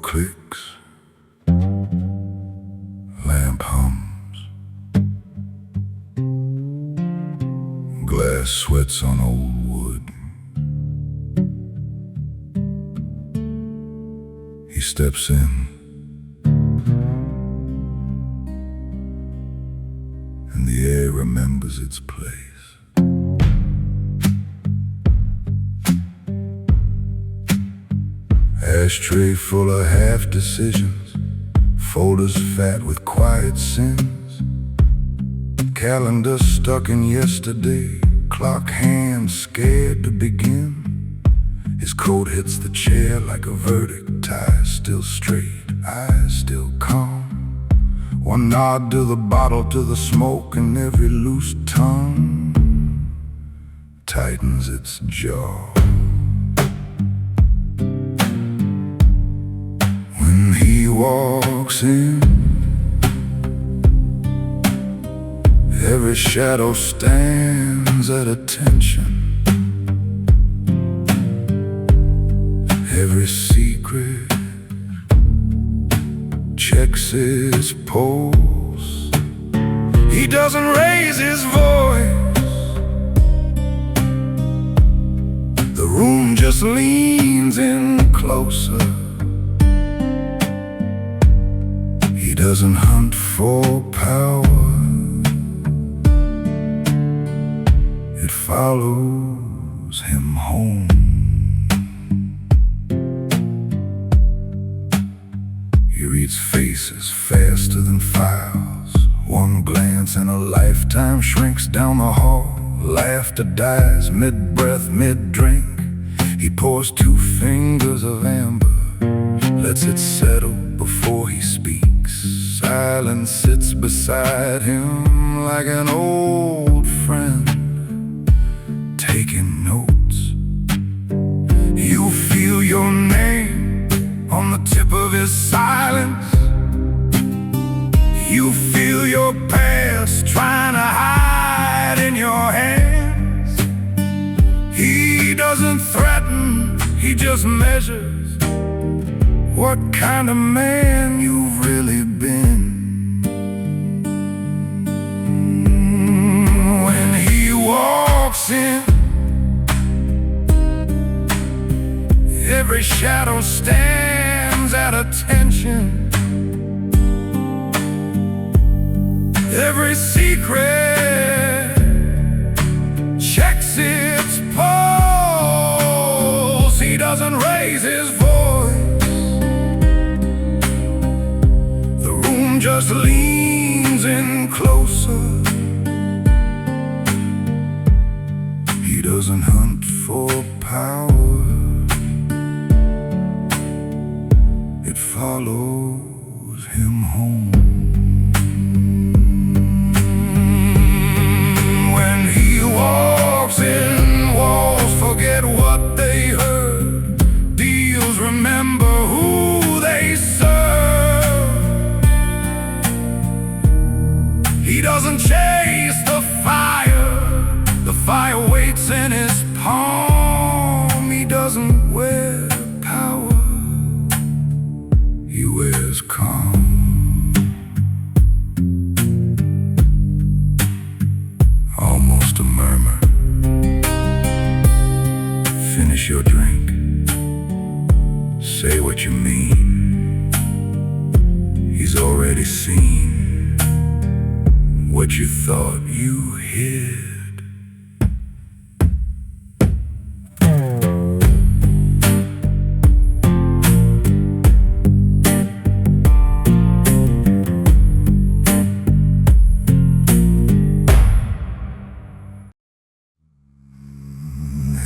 clicks, lamp hums, glass sweats on old wood. He steps in, and the air remembers its place. Ashtray full of half-decisions, folders fat with quiet sins, calendar stuck in yesterday, clock hand scared to begin. His coat hits the chair like a verdict, tie still straight, eyes still calm. One nod to the bottle, to the smoke, and every loose tongue tightens its jaw. When he walks in, every shadow stands at attention. Every secret checks its pulse. He doesn't raise his voice, the room just leans in closer. He doesn't hunt for power, it follows him home. He reads faces faster than files. One glance and a lifetime shrinks down the hall. Laughter dies mid-breath, mid-drink. He pours 2 fingers of amber, lets it settle before he speaks. Silence sits beside him like an old friend, taking notes. You feel your name on the tip of his silence. You feel your past trying to hide in your hands. He doesn't threaten, he just measures what kind of man you've really been. When he walks in, every shadow stands at attention. Every secret checks its pulse. He doesn't raise his voice, the room just leans in closer. He doesn't hunt for power, it follows him home. When he walks in, walls forget what they heard. Deals remember who they serve. He doesn't chase the fire waits in his palm. He doesn't wear power, he wears calm. Almost a murmur. Finish your drink, say what you mean. He's already seen what you thought you hid.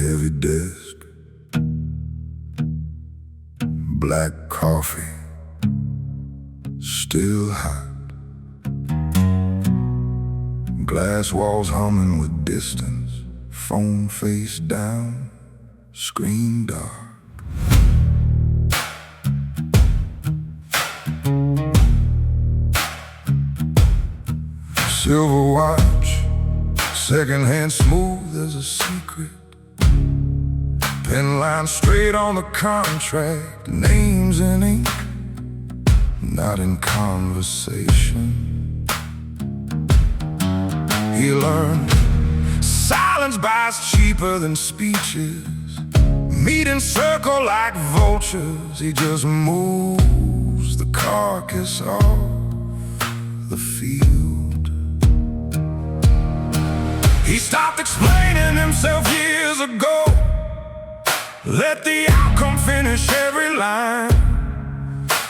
Heavy desk, black coffee, still hot. Glass walls humming with distance, phone face down, screen dark. Silver watch, secondhand smooth as a secret. Pen line straight on the contract, names in ink. not in conversation. He learned silence buys cheaper than speeches. Meet and circle like vultures. He just moves the carcass off the field. He stopped explaining himself years ago. Let the outcome finish every line.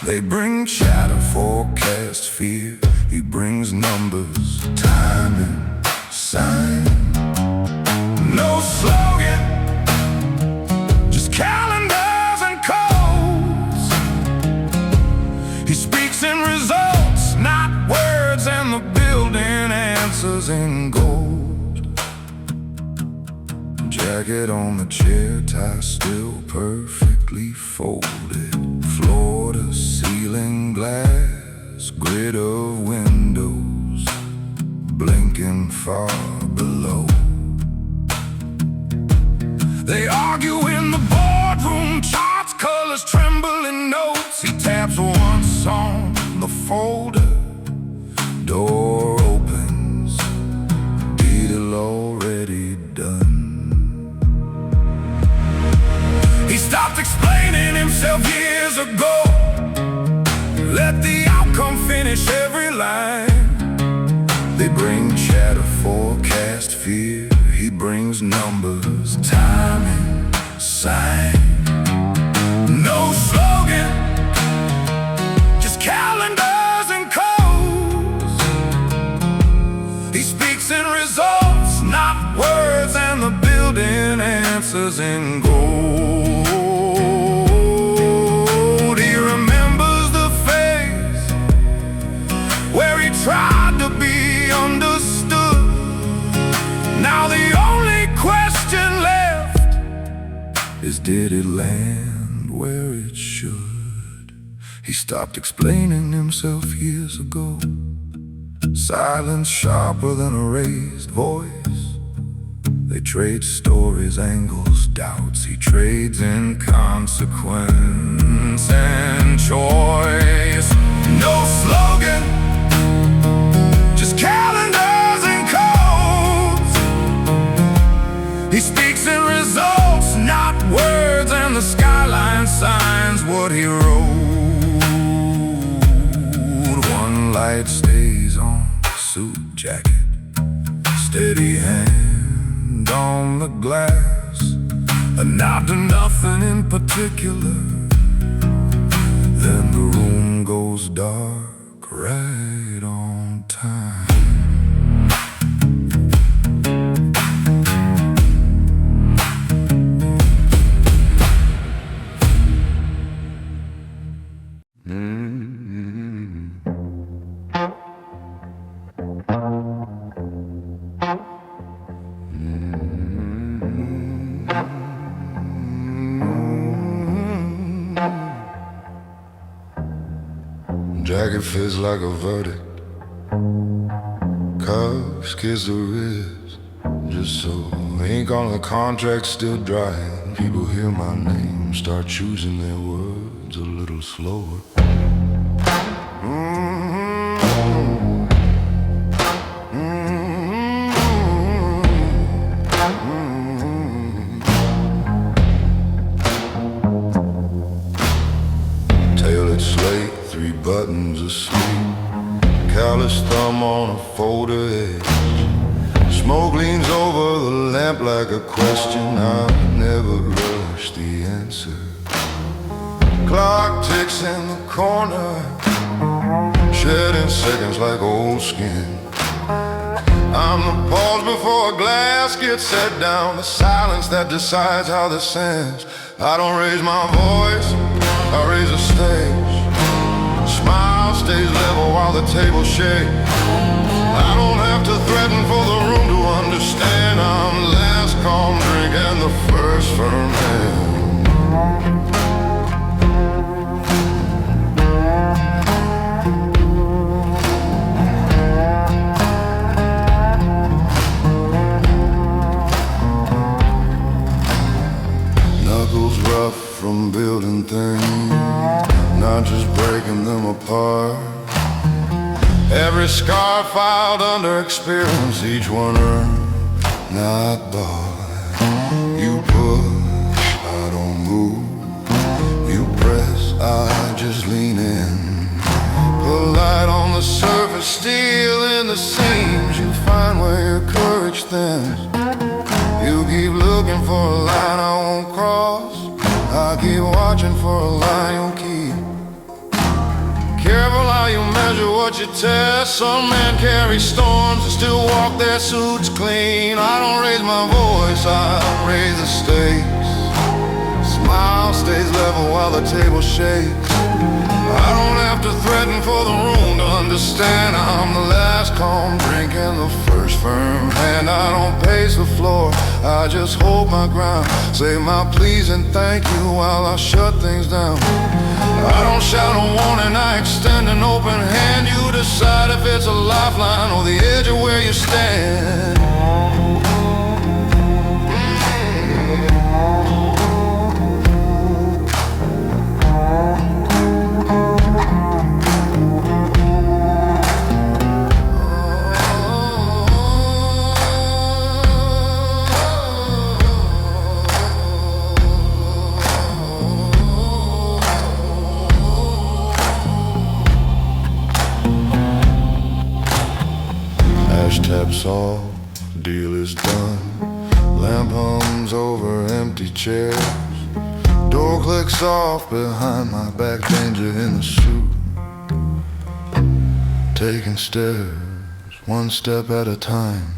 They bring chatter, forecast, fear. He brings numbers, timing, sign. No slogan, just calendars and codes. He speaks in results, not words, and the building answers in gold. Jacket on the chair, tie still perfectly folded. Floor to ceiling glass, grid of windows, blinking far below. They argue in the boardroom, charts, colors, trembling notes. He taps once on the folder, door opens, deal already done. He stopped explaining himself years ago. Let the outcome finish every line. They bring chatter, forecast, fear. He brings numbers, timing, sign. No slogan, just calendars and codes. He speaks in results, not words, and the building answers in gold. He remembers the phase where he tried to be understood. Now the only question left is, did it land where it should? He stopped explaining himself years ago. Silence sharper than a raised voice. They trade stories, angles, doubts. He trades in consequence and choice. No slogan, just calendars and codes. He speaks in results, not words, and the skyline signs what he wrote. One light stays on the suit jacket, steady hand on the glass, a nod to nothing in particular. Then the room goes dark right on time. Jacket feels like a verdict. Cuffs kiss the ribs, just so ink on the contract still drying. People hear my name, start choosing their words a little slower. Tailored slate, 3 buttons asleep, callous thumb on a folder edge. Smoke leans over the lamp like a question. I never rush the answer. Clock ticks in the corner, shedding seconds like old skin. I'm the pause before a glass gets set down, the silence that decides how this ends. I don't raise my voice, I raise a stage. Smile stays level while the table shakes. I don't have to threaten for the room to understand. I'm last calm drink and the first firm hand. Knuckles rough from building things. not just breaking them apart. Every scar filed under experience, each one earned, not bought. You push, I don't move. You press, I just lean in. Put light on the surface, steel in the seams. You find where your courage thins. You keep looking for a line I won't cross. I keep watching for a line you'll keep. Careful how you measure what you test. Some men carry storms and still walk their suits clean. I don't raise my voice, I raise the stakes. Smile stays level while the table shakes. I don't have to threaten for the room to understand. I'm the last calm drink and the first firm hand. I don't pace the floor, I just hold my ground. Say my please and thank you while I shut things down. I don't shout a warning, I extend an open hand. You decide if it's a lifeline or the edge of where you stand. Taps off, deal is done. Lamp hums over empty chairs. Door clicks off behind my back. Danger in the suit. Taking stairs, one step at a time.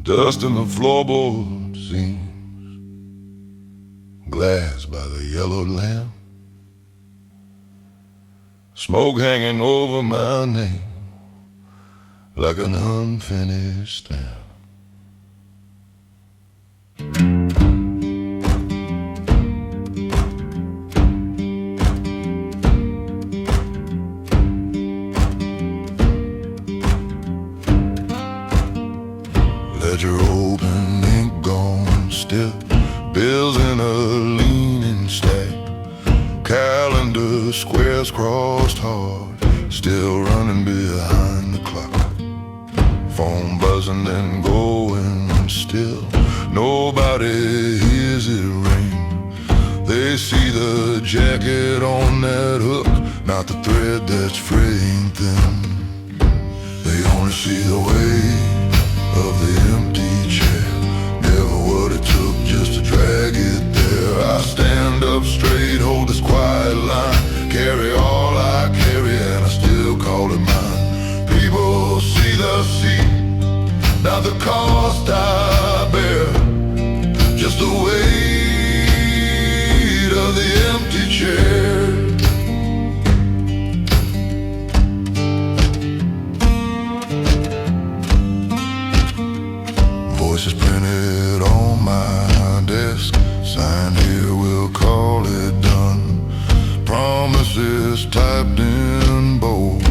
Dust in the floorboard seams, glass by the yellow lamp, smoke hanging over my name like an unfinished stamp. Ledger open, ink gone still, bills in a leaning stack, calendar squares crossed hard, still running behind the clock. Phone buzzing and going still, nobody hears it ring. They see the jacket on that hook, not the thread that's fraying thin. They only see the weight of the empty chair, never what it took just to drag it there. I stand up straight, hold this quiet line, carry all I carry and I still call it mine. People see the seat, not the cost I bear, just the weight of the empty chair. Voices printed on my desk, signed here, we'll call it done. Promises typed in bold,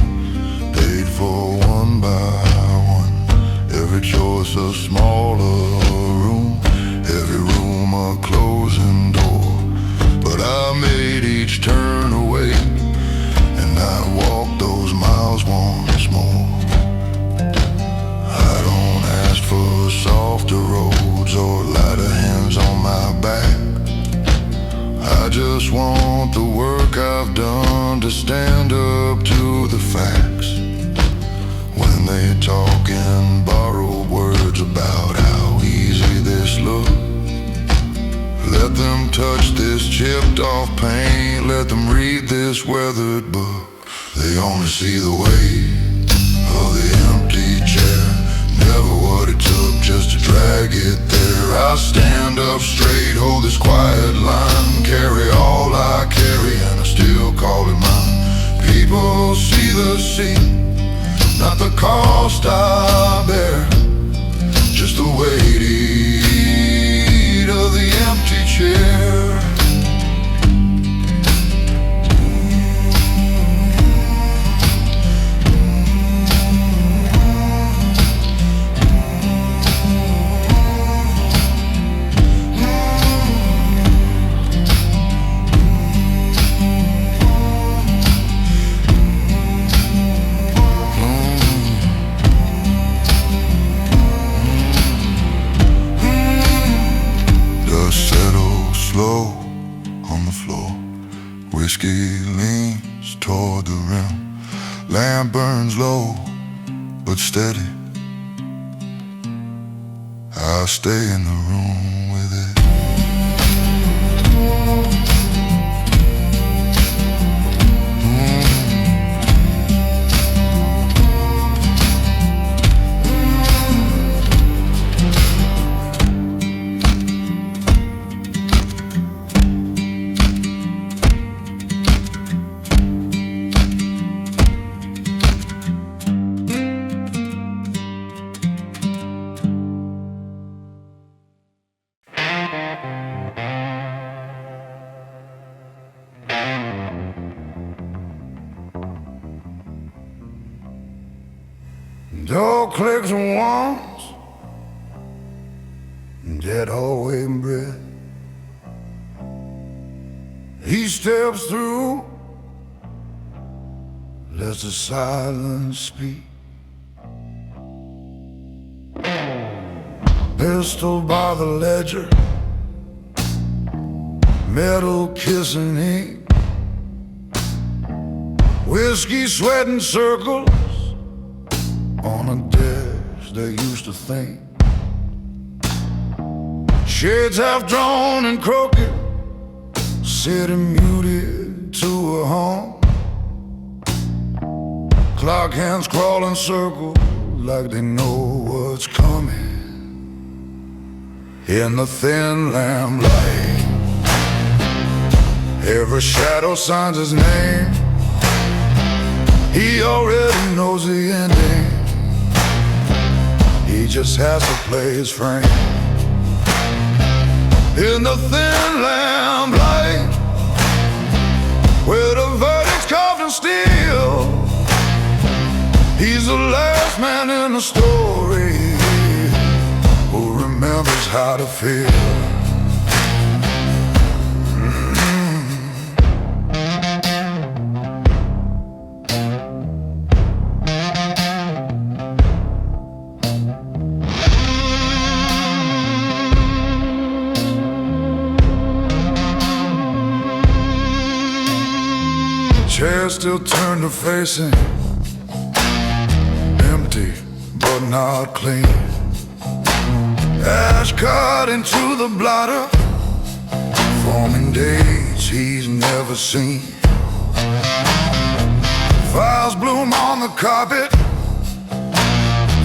paid for one by one. Every choice a smaller room, every room a closing door. But I made each turn away, and I walked those miles once more. I don't ask for softer roads or lighter hands on my back. I just want the work I've done to stand up to the facts. When they talk in borrowed words about how easy this looks, let them touch this chair chipped off paint. Let them read this weathered book. They only see the weight of the empty chair, never what it took just to drag it there. I stand up straight, hold this quiet line, carry all I carry and I still call it mine. People see the sea, not the cost I bear, just the weight of the empty chair. Slow on the floor, whiskey leans toward the rim. Lamp burns low but steady. I stay in the room with it. Door clicks once, dead hallway breath. He steps through, lets the silence speak. Pistol by the ledger, metal kissing ink, whiskey sweating circles on a desk they used to think. Shades half drawn and crooked, sitting muted to a hum. Clock hands crawl in circles like they know what's coming. In the thin lamplight, every shadow signs his name. He already knows the ending. He just has to play his frame. In the thin lamplight, where the verdict's carved in steel, he's the last man in the story who remembers how to feel. Chair still turned to facing, empty but not clean. Ash cut into the blotter, forming dates he's never seen. Files bloom on the carpet,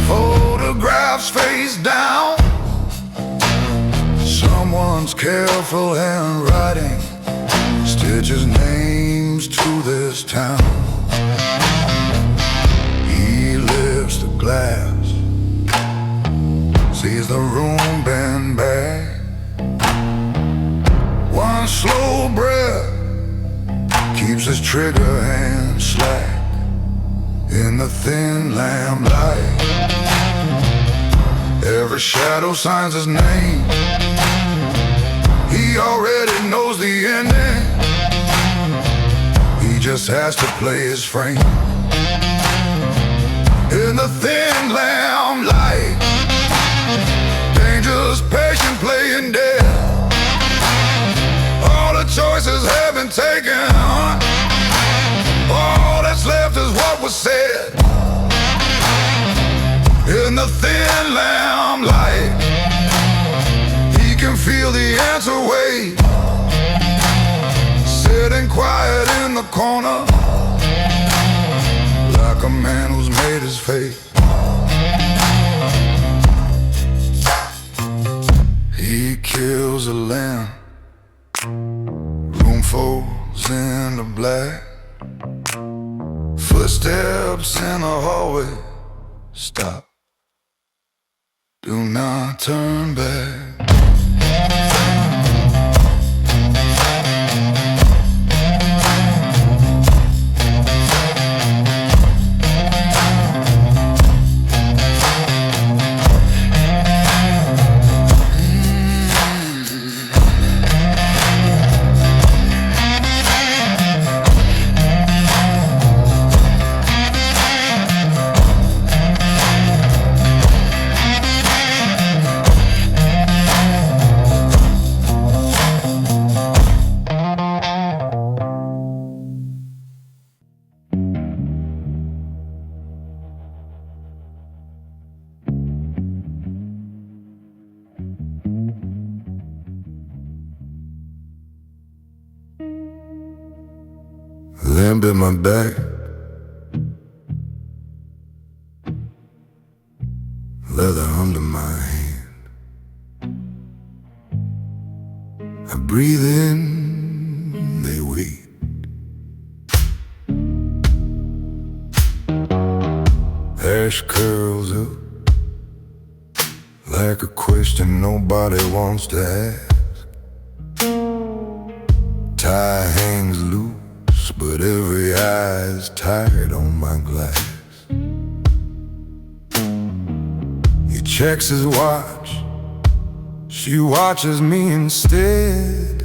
photographs face down. Someone's careful handwriting stitches names to this town. He lifts the glass, sees the room bend back. One slow breath keeps his trigger hand slack. In the thin lamplight, every shadow signs his name. He already knows the ending. He just has to play his frame. In the thin lamplight, dangerous patient playing dead. All the choices have been taken, all that's left is what was said. In the thin lamplight, he can feel the answer wait. corner like a man who's made his fate. He kills a lamb, room falls into black. Footsteps in the hallway, stop, do not turn back. Lamb in my back, leather under my hand. I breathe in, they wait. Hash curls up like a question nobody wants to ask. Tie hangs loose, but every eye is tired on my glass. He checks his watch, she watches me instead.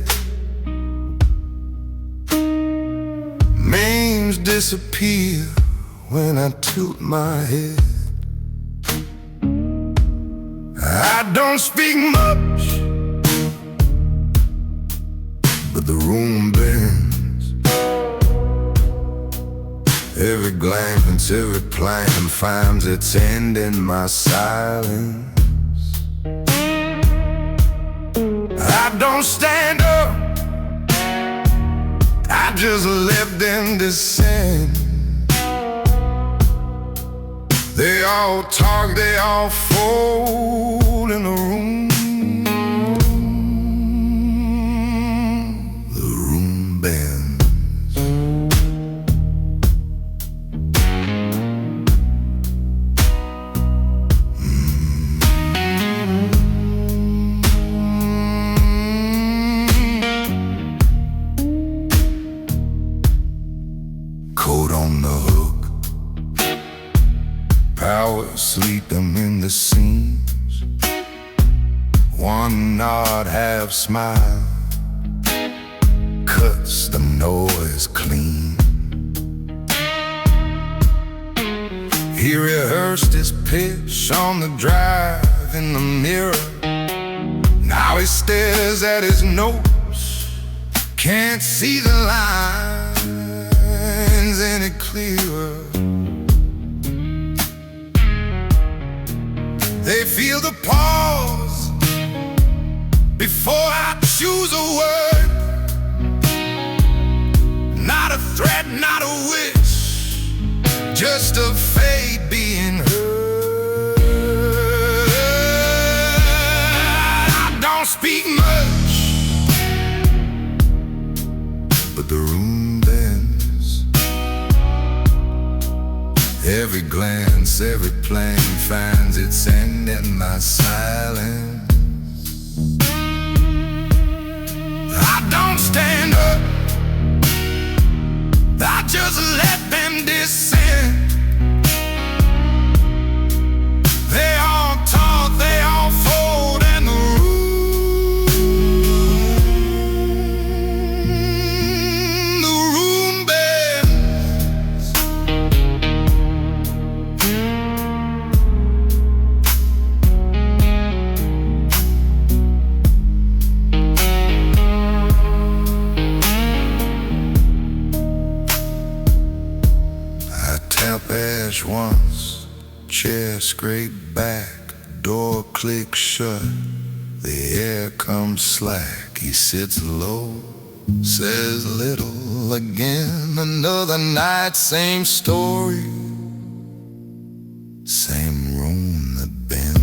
Names disappear when I tilt my head. I don't speak much, but the room bends. Every glance, every plan finds its end in my silence. I don't stand up, I just let them descend. They all talk, they all fold in the room. The room bends. Coat on the hook, power sleep them in the seams. One nod, half smile, cuts the noise clean. He rehearsed his pitch on the drive in the mirror. Now he stares at his notes, can't see the lines any clearer. They feel the pause before I choose a word. Not a threat, not a wish, just a fate being heard. I don't speak much, but the room bends. Every glance, every plan finds its end in my silence. I don't stand up, I just let them descend. They all talk, they all fold in the room. The room bends. Tap ash once, chair scrape back, door click shut, the air comes slack. He sits low, says little, again. Another night, same story, same room that been.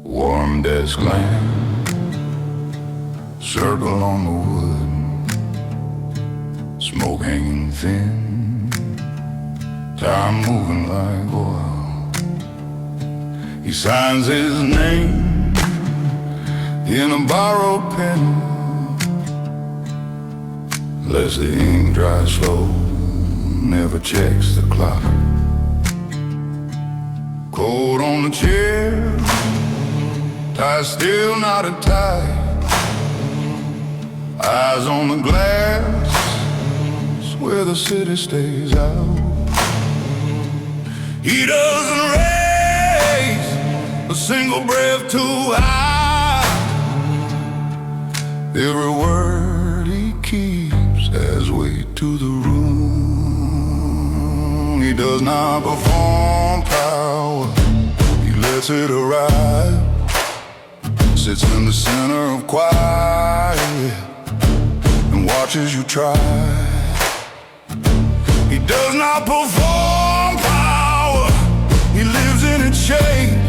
Warm desk lamp, circle on the wood, smoke hanging thin, time moving like oil. He signs his name in a borrowed pen, lets the ink dry slow, never checks the clock. Cold on the chair, tie still not a tie, eyes on the glass, where the city stays out. He doesn't raise a single breath too high. Every word he keeps has weight to the room. He does not perform power, he lets it arrive. Sits in the center of quiet and watches you try. He does not perform power, he lives in its shade.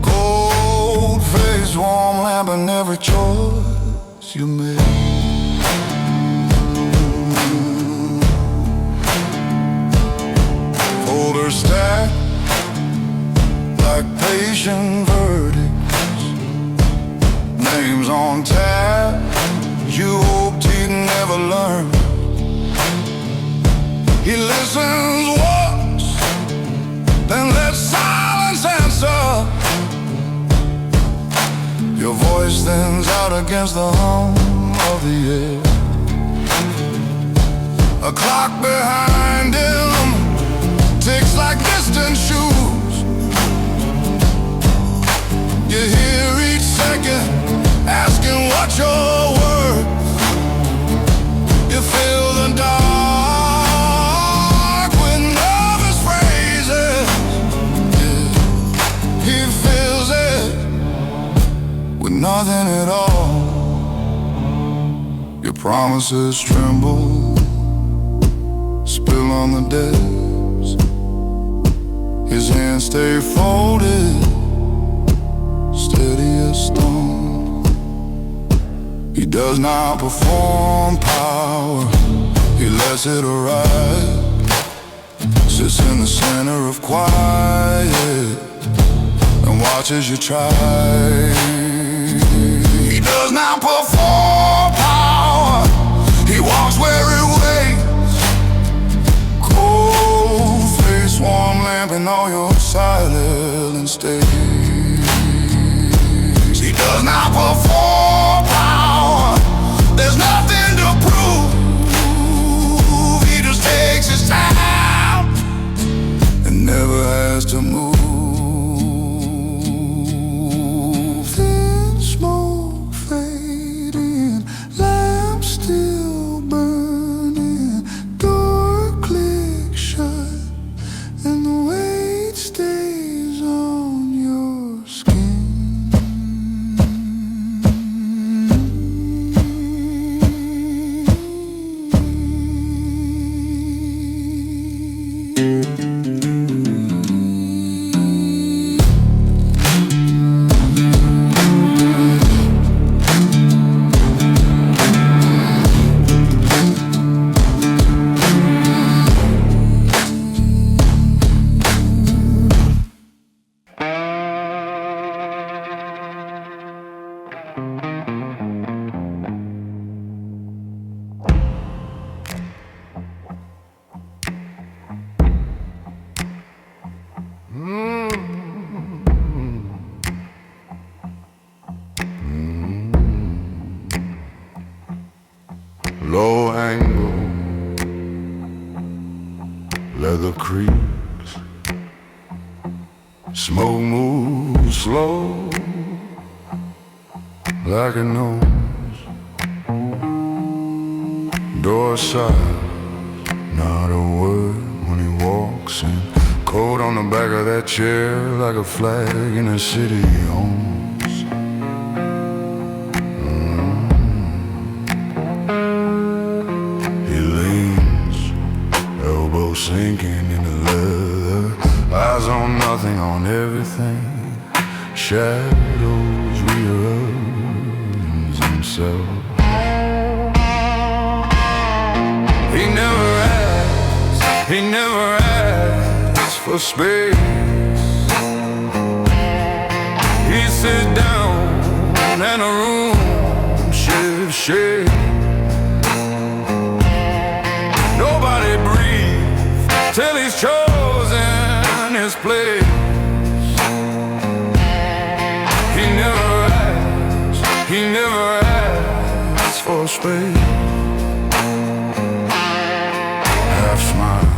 Cold face, warm lamp in every choice you make. Folders stacked like patient verdicts, names on tap you hoped he'd never learn. He listens once, then lets silence answer. Your voice thins out against the hum of the air. A clock behind him ticks like distant shoes. You hear each second asking what you're worth. You fill the dark with nervous phrases. Yeah. He fills it with nothing at all. Your promises tremble, spill on the desk. His hands stay folded, steady as stone. He does not perform power, he lets it arrive. Sits in the center of quiet and watches you try. He does not perform power, he walks where it waits. Cold face, warm lamp in all your silent stays. He does not perform power, there's nothing to prove. He just takes his time and never has to move. tangle, leather creeps, smoke moves slow like it knows. Door side, not a word when he walks in. Coat on the back of that chair like a flag in a city he owns. He leans, elbow sinking in the leather, eyes on nothing, on everything. Shadows rearrange himself. He never asks for space. He sits down and a room shifts shape. Nobody breathes till he's chosen his place. He never asks for space. Half smile,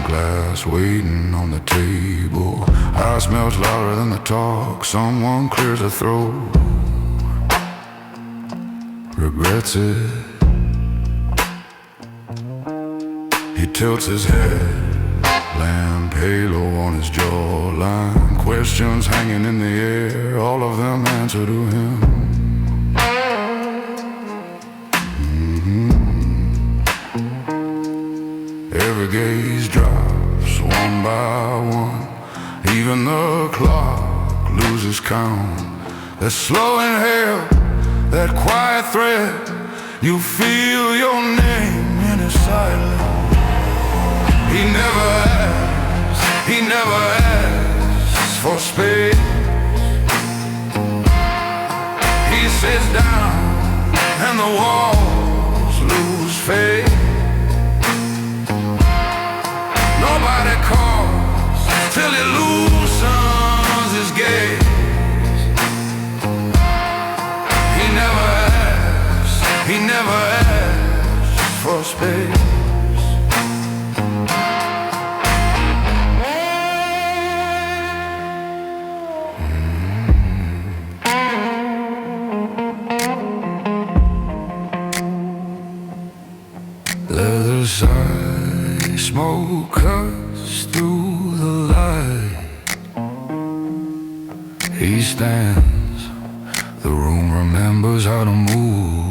glass waiting on the table. House smells louder than the talk. Someone clears a throat, regrets it. He tilts his head, lamp halo on his jawline. Questions hanging in the air, all of them answer to him. Every gaze drops one by one. Even the clock loses count. That slow inhale, that quiet thread. You feel your name in his silence. He never asks for space. He sits down and the walls lose faith. Nobody calls till he loosens his gaze. He never asks for space. Leather side, smoke cuts through the light. He stands, the room remembers how to move.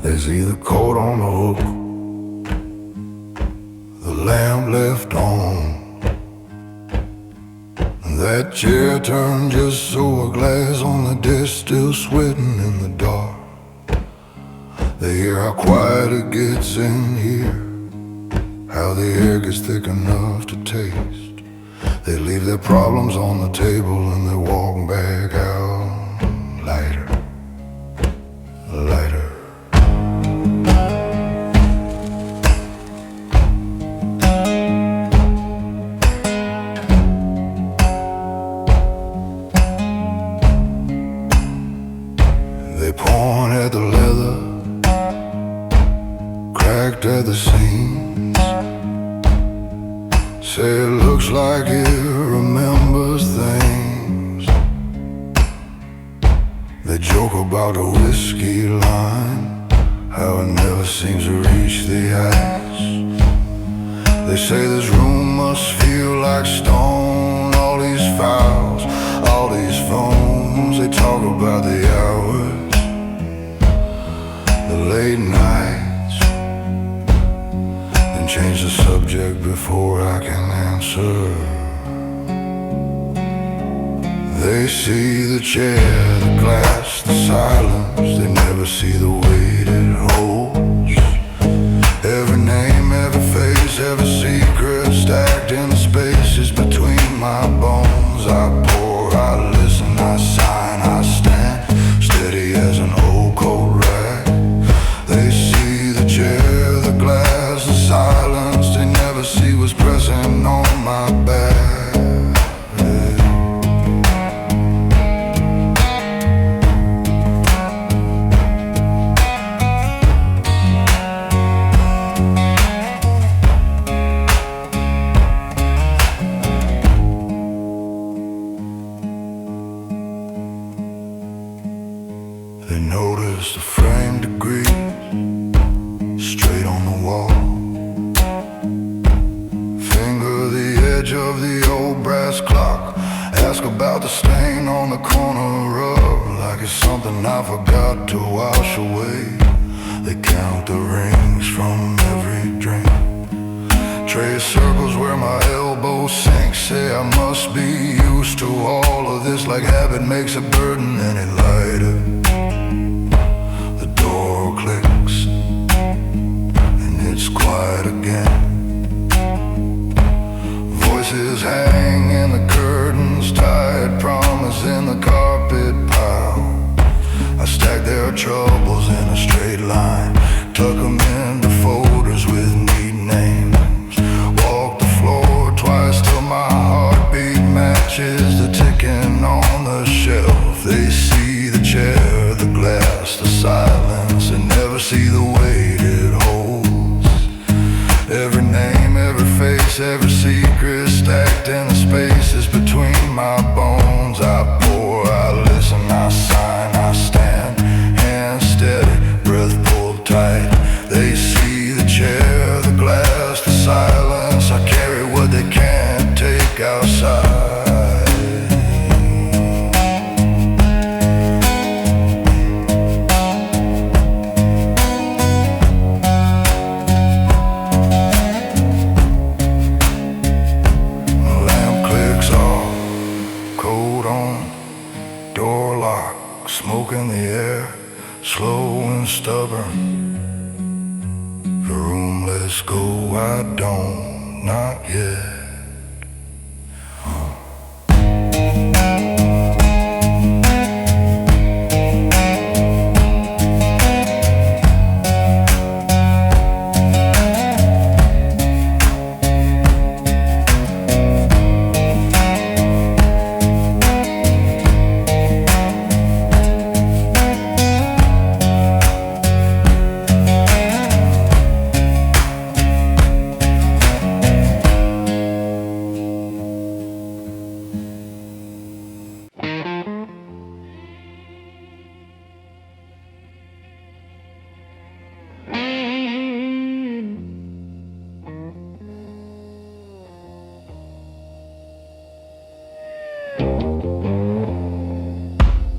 There's either coat on the hook, the lamp left on, that chair turned just so a glass on the desk, still sweating in the dark. They hear how quiet it gets in here, how the air gets thick enough to taste. They leave their problems on the table and they walk back out lighter, lighter. They point at the leather, cracked at the seams. Say it looks like it remembers things. They joke about the whiskey line, how it never seems to reach the ice. They say this room must feel like stone. All these files, all these phones, they talk about the hours before I can answer. They see the chair, the glass, the silence. They never see the weight it holds. Every name, every face, every secret stacked in the spaces between my bones. I pour, I listen, I sign, I stand steady as an old cold rag. They see the chair, the glass, the silence. They never see what's pressing on my back. They notice the frame degrees straight on the wall. Finger the edge of the old brass clock. Ask about the stain on the corner rug, like it's something I forgot to wash away. They count the rings from every drink, trace circles where my elbow sinks. Say I must be used to all of this, like habit makes a burden any lighter. The door clicks and it's quiet again. Voices hang in the curtains, tired promise in the carpet pile. I stack their troubles in a straight line, tuck them into folders with neat names. Walk the floor twice till my heartbeat matches the ticking on the shelf. They see the chair, the glass, the silence, and never see the weight it holds. Every name, every face, every secret stacked in the spaces between my bones. I pour, I listen, I sign, I stand, hands steady, breath pulled tight. They see the chair, the glass, the silence. I carry what they can't take outside. Door lock, smoke in the air, slow and stubborn. The room lets go, I don't, not yet.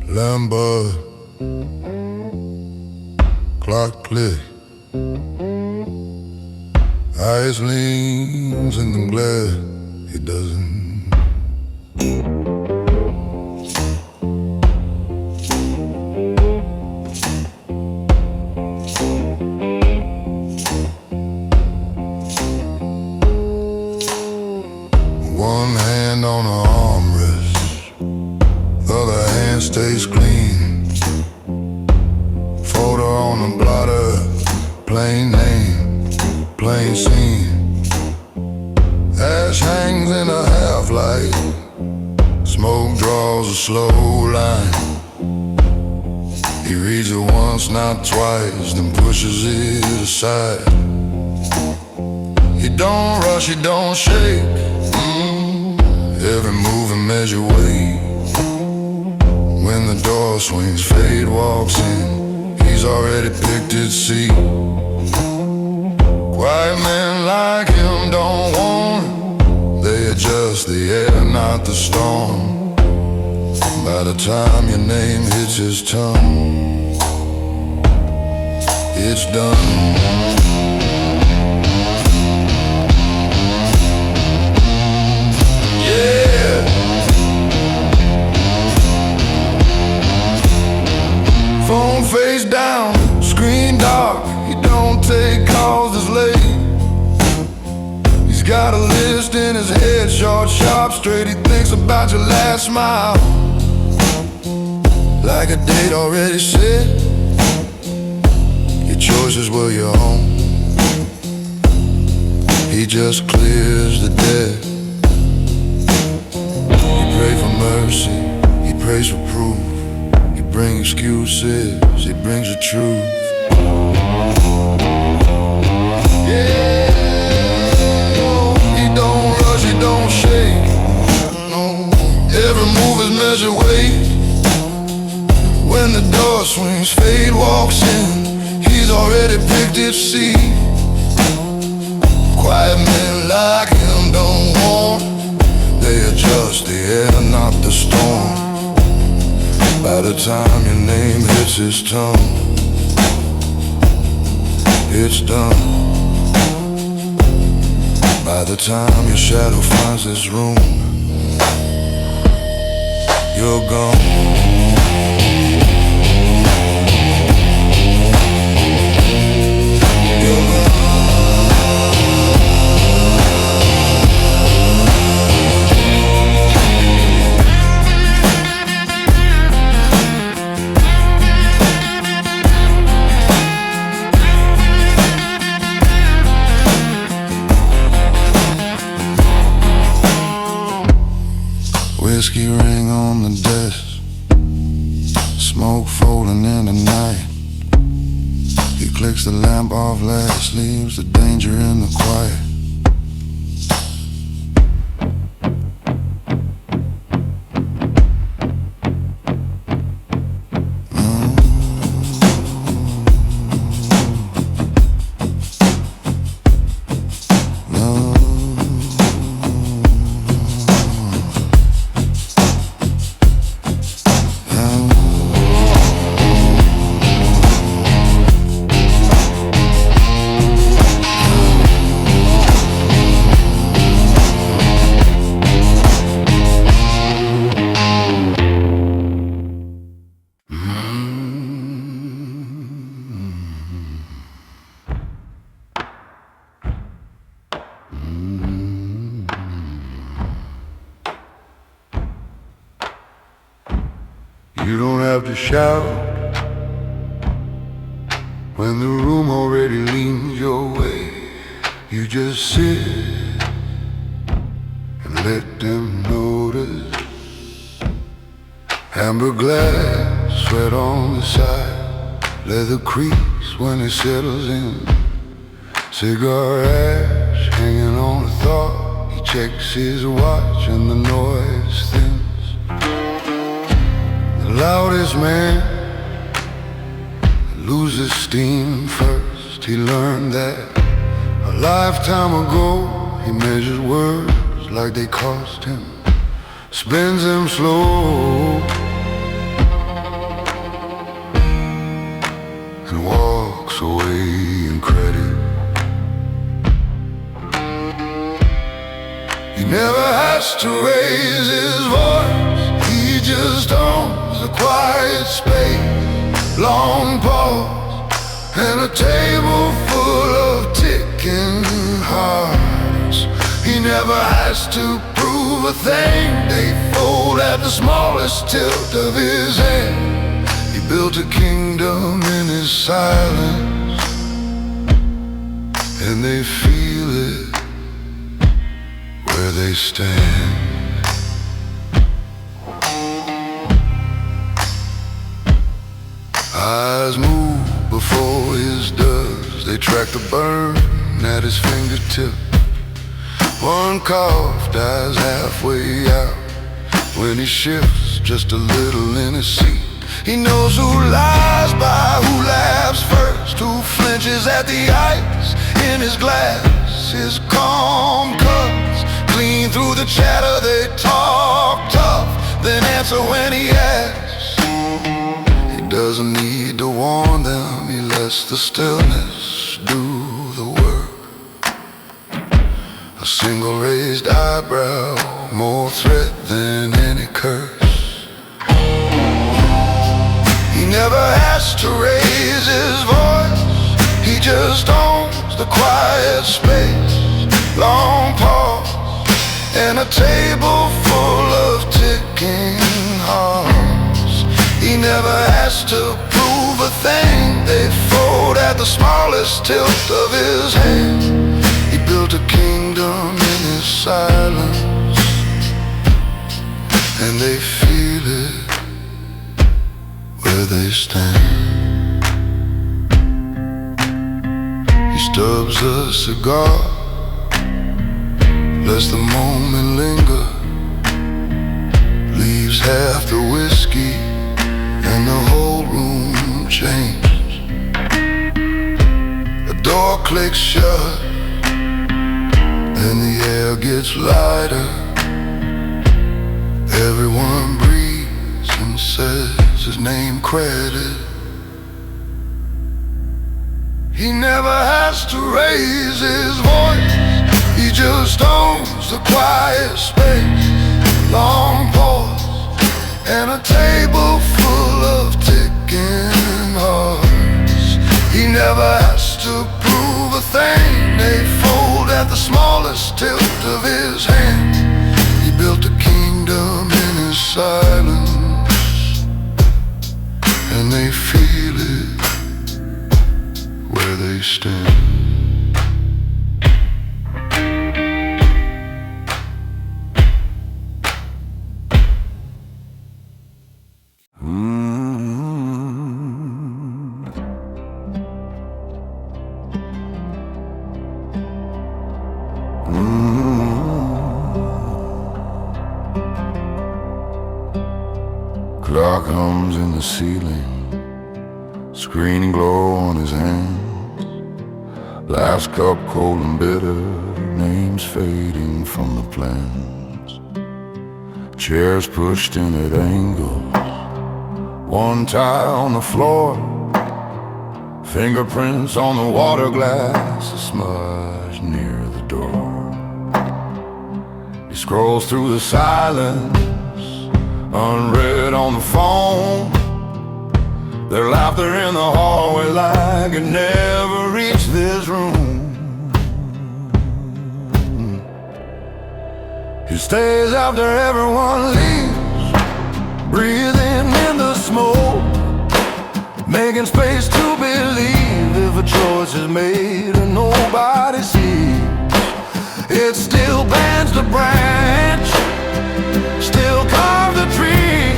Lambert, clock click, eyes leans and I'm glad he doesn't. One hand on the armrest, the other hand stays clean. Photo on the blotter, plain name, plain scene. Ash hangs in a half light, smoke draws a slow line. He reads it once, not twice, then pushes it aside. He don't rush, he don't shake, every move and measure weight. When the door swings, fate walks in, he's already picked his seat. Quiet men like him don't want it, they adjust the air, not the storm. By the time your name hits his tongue, it's done. take calls this late. He's got a list in his head, short, sharp, straight. He thinks about your last smile like a date already set. Your choices were your own. He just clears the debt. You pray for mercy, he prays for proof. He brings excuses, he brings the truth. Yeah, he don't rush, he don't shake. No, every move is measured weight. When the door swings, fate walks in. He's already picked his seat. Quiet men like him don't warn. They adjust the air, not the storm. By the time your name hits his tongue, it's done. By the time your shadow finds this room, you're gone. Whiskey ring on the desk, smoke folding in the night. He clicks the lamp off last, leaves the danger in the quiet. You don't have to shout when the room already leans your way. You just sit and let them notice. Amber glass, sweat on the side, leather creaks when it settles in. Cigar ash hanging on a thought. He checks his watch and the noise thins. The loudest man loses steam first. He learned that a lifetime ago. He measures words like they cost him, spins them slow, and walks away in credit. He never has to raise his voice. He just owns the quiet space. Long pause and a table full of ticking hearts. He never has to prove a thing. They fold at the smallest tilt of his hand. He built a kingdom in his silence, and they feel it where they stand. Eyes move before his does. They track the burn at his fingertip. One cough dies halfway out when he shifts just a little in his seat. He knows who lies by, who laughs first, who flinches at the ice in his glass. His calm cuts clean through the chatter. They talk tough, then answer when he asks. Doesn't need to warn them. He lets the stillness do the work. A single raised eyebrow, more threat than any curse. He never has to raise his voice. He just the quiet space, long pause, and a table full of ticking hearts. He never has to prove a thing. They fold at the smallest tilt of his hand. He built a kingdom in his silence, and they feel it where they stand. He stubs a cigar, lets the moment linger, leaves half the whiskey, and the whole room changes. The door clicks shut, and the air gets lighter. Everyone breathes and says his name credit. He never has to raise his voice. He just owns the quiet space, long pause, and a table full of ticking hearts. He never has to prove a thing. They fold at the smallest tilt of his hand. He built a kingdom in his silence, and they feel it where they stand. Clock hums in the ceiling, screen glow on his hands. Last cup cold and bitter, names fading from the plans. Chairs pushed in at angles, one tie on the floor, fingerprints on the water glass, a smudge near the door. He scrolls through the silence, unread on the phone. Their laughter in the hallway like it never reached this room. He stays after everyone leaves, breathing in the smoke, making space to believe if a choice is made and nobody sees. It still bends the branch, still carves the tree.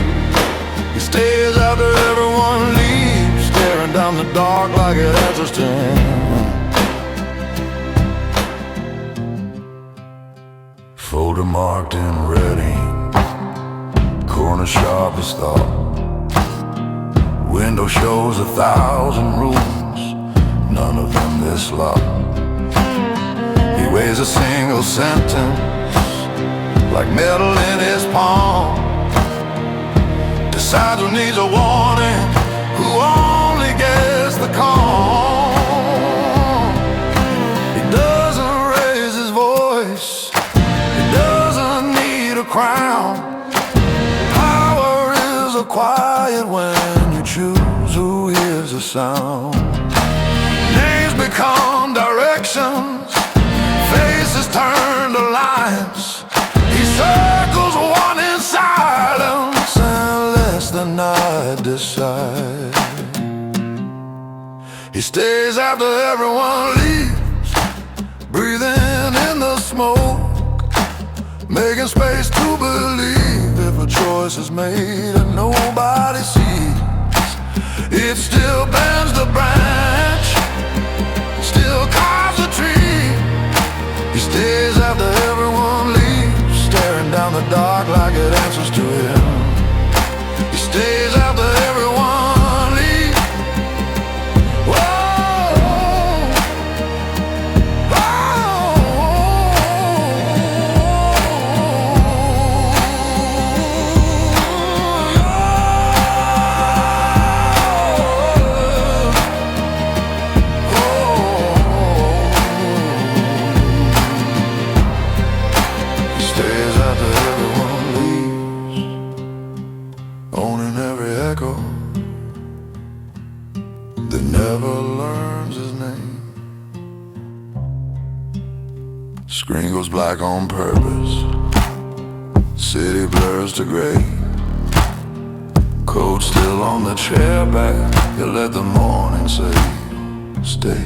He stays after everyone leaves, staring down the dark like it answers to him. Folder marked in red ink, corner sharp as thought. Window shows 1,000 rooms, none of them this lot. He weighs a single sentence like metal in his palm, decides who needs a warning, who only gets the call. He doesn't raise his voice, he doesn't need a crown. Power is a quiet when you choose who hears the sound. Names become directions, faces turn to lines. He circles one in silence unless the night decides. He stays after everyone leaves, breathing in the smoke, making space to believe if a choice is made and nobody sees. It still bends the branch, still carves the tree. He stays after everyone leaves, staring down the dark like it answers to him. He stays after everyone leaves. Stays after everyone leaves. black on purpose. City blurs to gray. Coat still on the chair back. You let the morning say, stay.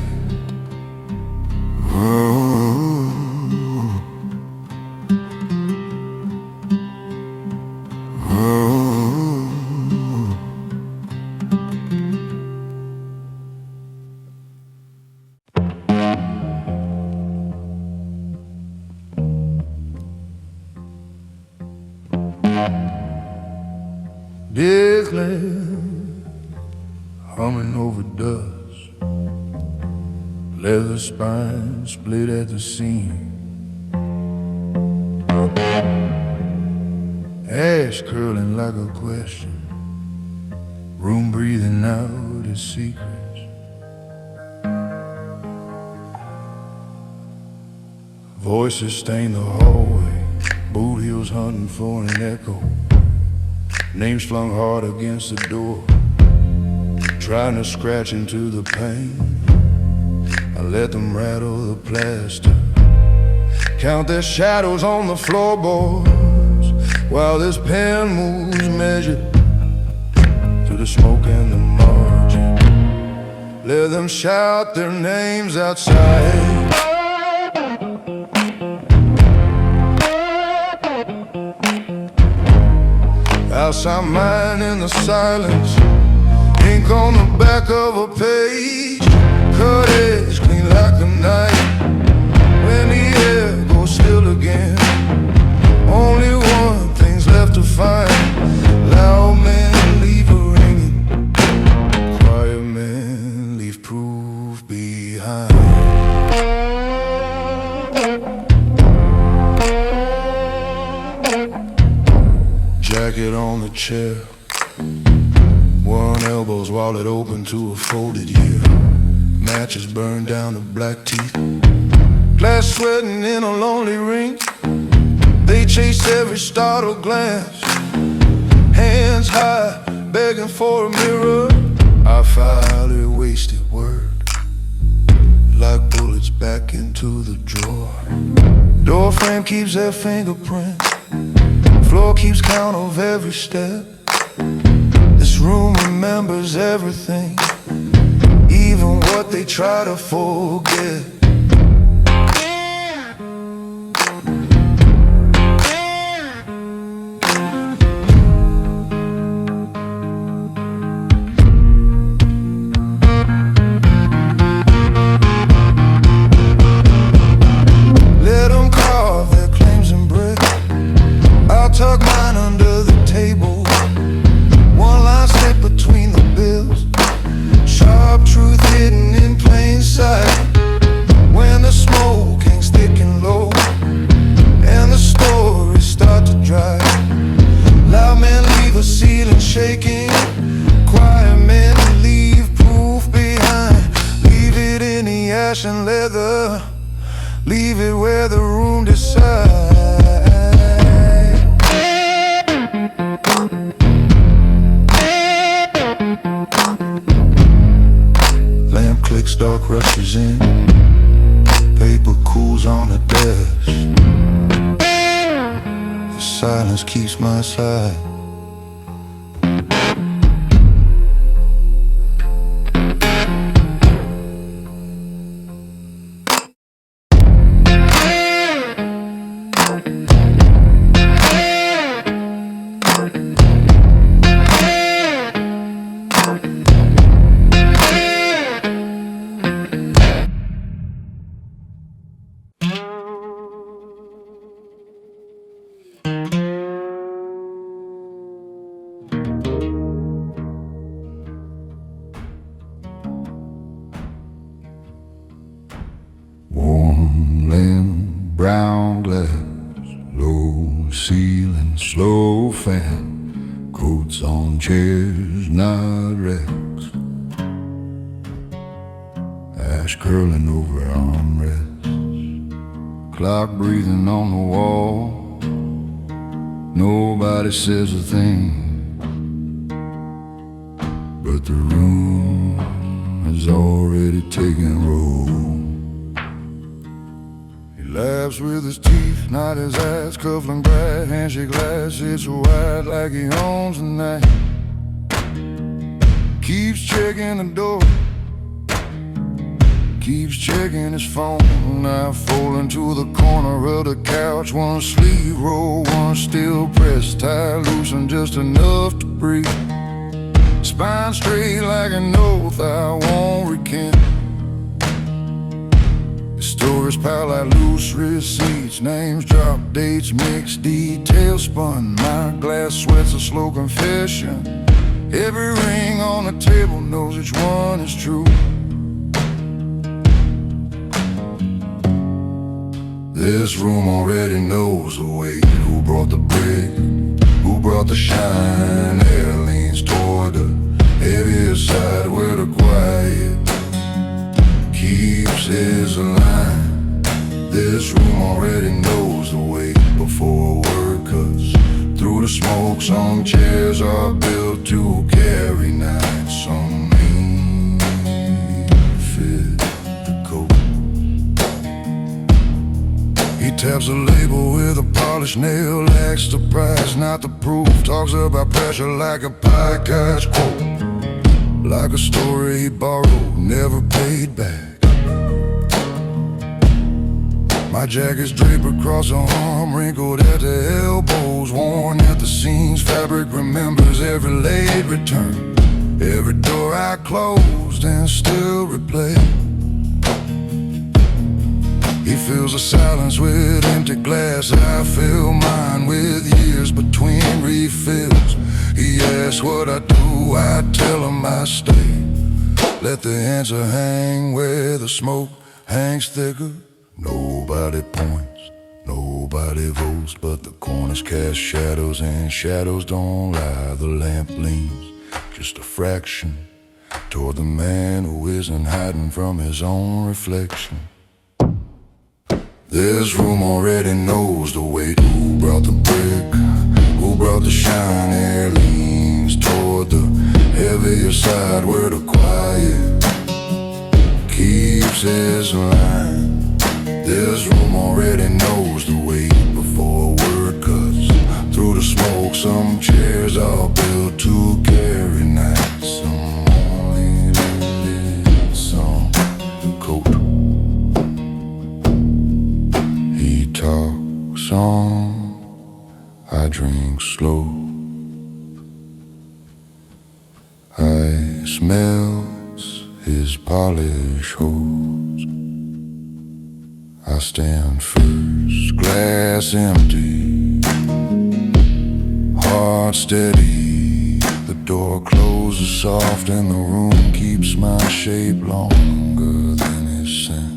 Big lamp humming over dust, leather spine split at the seam, ash curling like a question, room breathing out its secrets. Voices stain the hallway, boot heels hunting for an echo. Names flung hard against the door, trying to scratch into the pain. I let them rattle the plaster, count their shadows on the floorboards, while this pen moves measured through the smoke and the margin. Let them shout their names outside. Outside mine in the silence, ink on the back of a page, cut edge clean like a knife. When the air goes still again, only one thing's left to find. Loud men leave a ringing, quiet men leave proof behind. Jacket on the chair, one elbow's wallet open to a folded year. Matches burned down to black teeth, glass sweating in a lonely ring. They chase every startled glance, hands high, begging for a mirror. I file a wasted word, like bullets back into the drawer. Door frame keeps their fingerprints, floor keeps count of every step. This room remembers everything, even what they try to forget. Let them carve their claims in brick, I'll tuck mine under the table. One line slip between the bills, sharp truth hidden in plain sight. When the smoke hangs thick and low, and the stories start to dry, loud men leave a ceiling shaking, quiet men leave proof behind. Leave it in the ash and leather, leave it where the room decides. Lamp clicks, dark rushes in, paper cools on the desk. The silence keeps my side. Warm lamp, brown glass, low ceiling, slow fan, coats on chairs, not wrecks, ash curling over armrests, clock breathing on the wall. Nobody says a thing, but the room has already taken roll. Laughs with his teeth, not his ass. Cufflink bright, handshake glass. It's wide like he owns the night. Keeps checking the door, keeps checking his phone. Now falling to the corner of the couch. One sleeve roll, one still pressed, tied loose and just enough to breathe. Spine straight like an oath I won't recant. Stories pile like loose receipts. Names drop, dates mix, details spun. My glass sweats a slow confession. Every ring on the table knows which one is true. This room already knows the weight. Who brought the brick? Who brought the shine? Air leans toward the heavier side where the quiet keeps his line. This room already knows the weight before word cuts through the smoke. Some chairs are built to carry nights. Some ain't fit the coat. He taps a label with a polished nail. Lacks the price, not the proof. Talks about pressure like a podcast quote. Like a story he borrowed, never paid back. My jacket's draped across the arm, wrinkled at the elbows, worn at the seams. Fabric remembers every late return, every door I closed and still replay. He fills the silence with empty glass. I fill mine with years between refills. He asks what I do, I tell him I stay. Let the answer hang where the smoke hangs thicker. Nobody points, nobody votes, but the corners cast shadows, and shadows don't lie. The lamp leans just a fraction toward the man who isn't hiding from his own reflection. This room already knows the weight. Who brought the brick? Who brought the shine? Air leans toward the heavier side where the quiet keeps his line. This room already knows the weight before word cuts through the smoke. Some chairs are built to carry nights. Some only live, some coat. He talks on, I drink slow. I smell his polish hose. I stand first, glass empty, heart steady. The door closes soft and the room keeps my shape longer than his scent.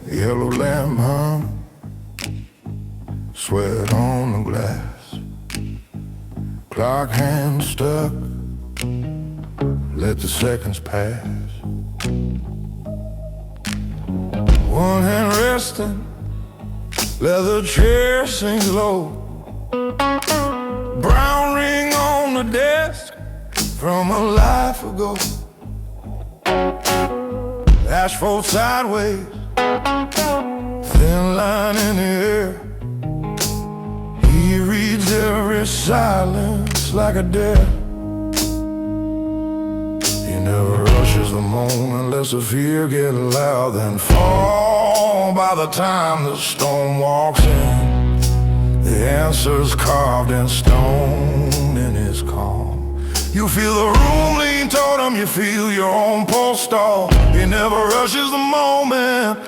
Yellow lamp hung, sweat on the glass. Clock hand stuck, let the seconds pass. One hand resting, leather chair sinks low. Brown ring on the desk from a life ago. Asphalt sideways, thin line in the air. He reads every silence like a dare. He never rushes the moment, lets the fear get loud, then fall by the time the storm walks in. The answer's carved in stone in his calm. You feel the room lean toward him, you feel your own pulse stall. He never rushes the moment,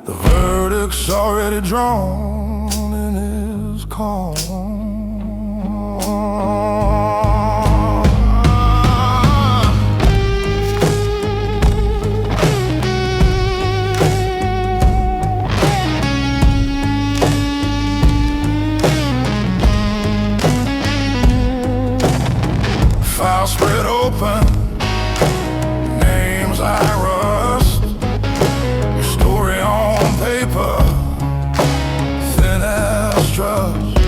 the verdict's already drawn in his calm. paper, thin as trust.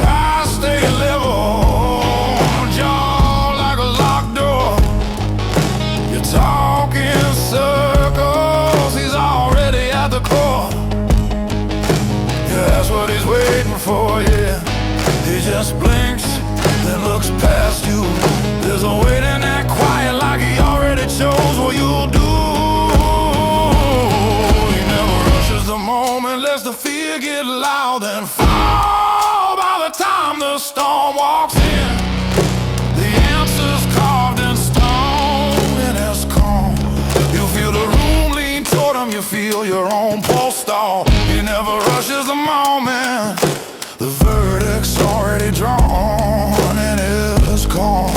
I stay level, jaw like a locked door. You talk in circles, he's already at the core. Yeah, that's what he's waiting for, yeah. He just blinks, then looks past you. There's a wait in that quiet, like he already chose what you'll do. He never rushes the moment, lets the fear get loud and fall. By the time the storm walks in, the answer's carved in stone, and it's calm. You feel the room lean toward him, you feel your own pulse stall. He never rushes the moment, the verdict's already drawn, and it's calm.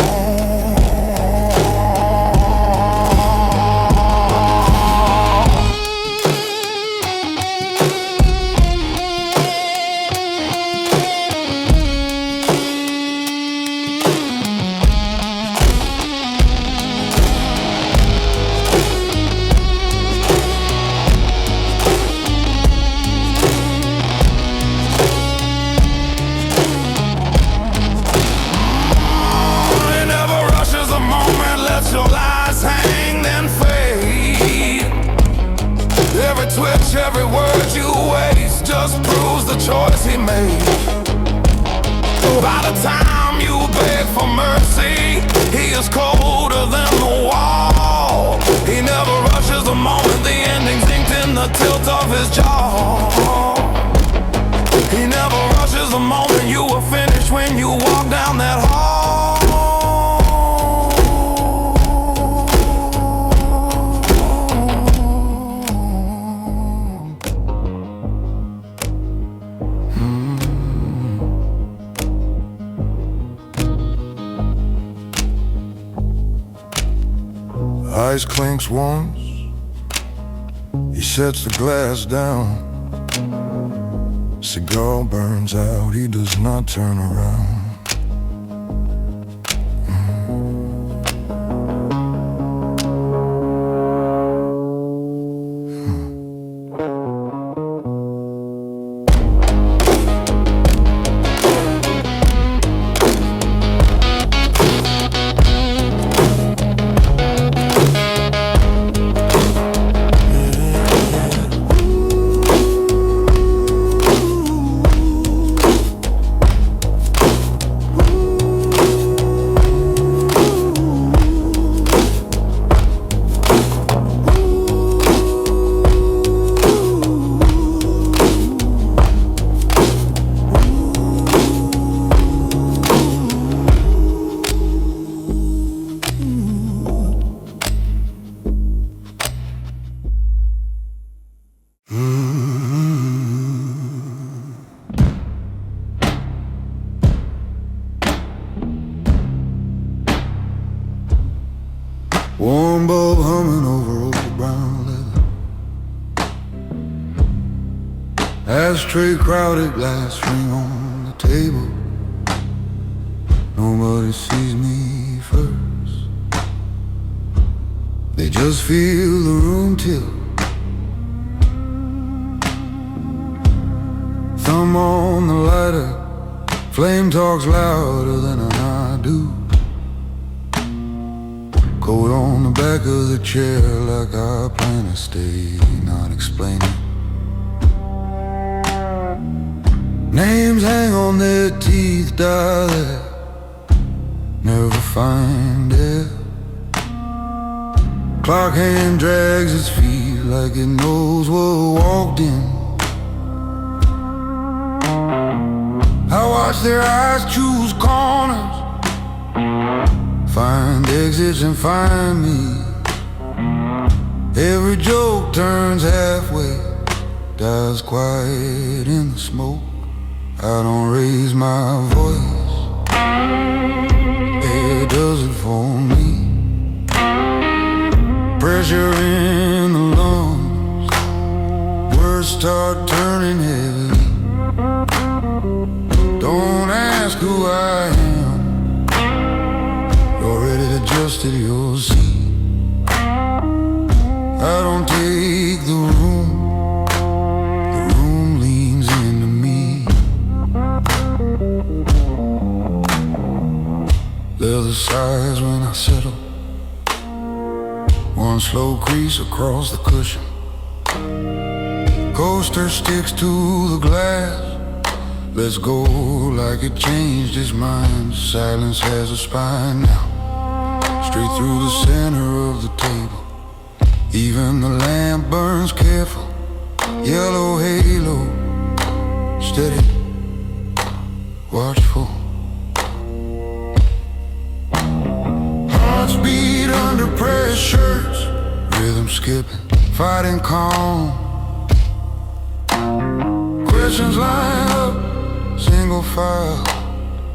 Your lies hang then fade. Every twitch, every word you waste just proves the choice he made. By the time you beg for mercy, he is colder than the wall. He never rushes the moment, the ending's inked in the tilt of his jaw. He never rushes the moment you were finished when you walk down that hall. Ice clinks once, he sets the glass down. Cigar burns out, he does not turn around. Warm bulb humming over old brown leather. Ashtray crowded, glass ring on the table. Nobody sees me first. They just feel the room tilt. Thumb on the lighter, flame talks louder than I do. Coat on the back of the chair like I plan to stay, not explaining. Names hang on their teeth, die there, never find it. Clock hand drags its feet like it knows what walked in. I watch their eyes choose corners, find exits and find me. Every joke turns halfway, dies quiet in the smoke. I don't raise my voice, it does it for me. Pressure in the lungs, words start turning heavy. Don't ask who I am, already adjusted your seat. I don't take the room, slow crease across the cushion. Coaster sticks to the glass. Let's go like it changed his mind. Silence has a spine now. Straight through the center of the table. Even the lamp burns careful. Yellow halo, steady, watchful. Hearts beat under pressures. Rhythm skipping, fighting calm. Questions line up, single file,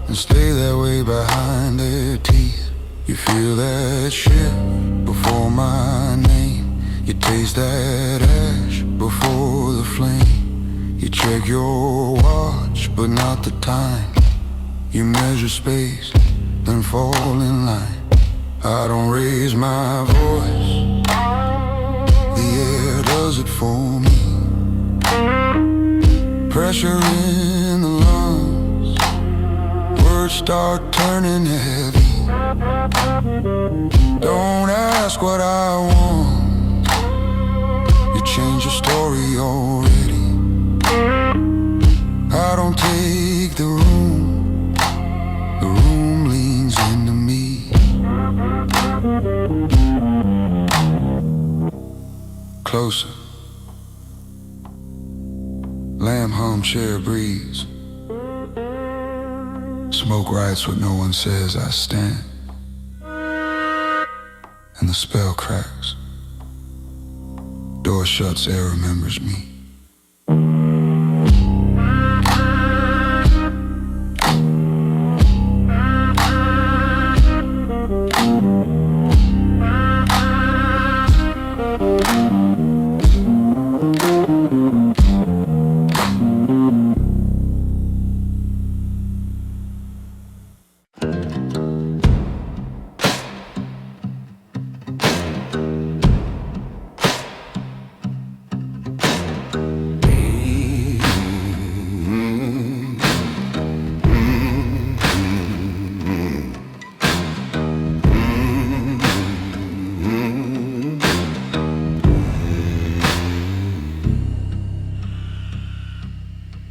and stay that way behind their teeth. You feel that shift before my name. You taste that ash before the flame. You check your watch, but not the time. You measure space, then fall in line. I don't raise my voice. The air does it for me. Pressure in the lungs. Words start turning heavy. Don't ask what I want. You change your story already. I don't take the room. The room leans into me. Closer. Lamb hum, share breeze. Smoke rights what no one says I stand. And the spell cracks. Door shuts, air remembers me.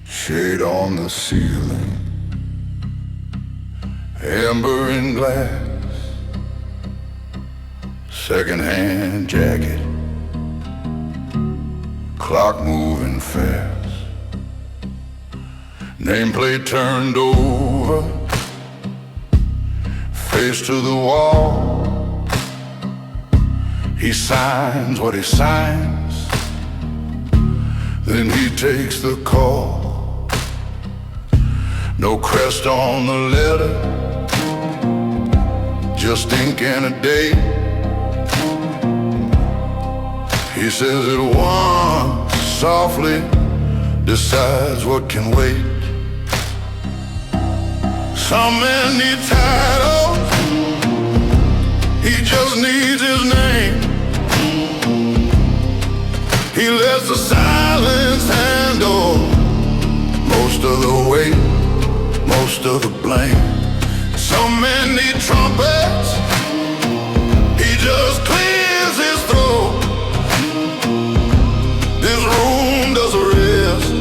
Shade on the ceiling, amber and glass, second-hand jacket, clock moving fast, nameplate turned over, face to the wall. He signs what he signs, then he takes the call. No crest on the letter, just ink and a date. He says it once, softly, decides what can wait. Some men need titles, he just needs his name. He lets the silence handle most of the weight, most of the blame. Some men need trumpets, he just clears his throat. This room does a rest,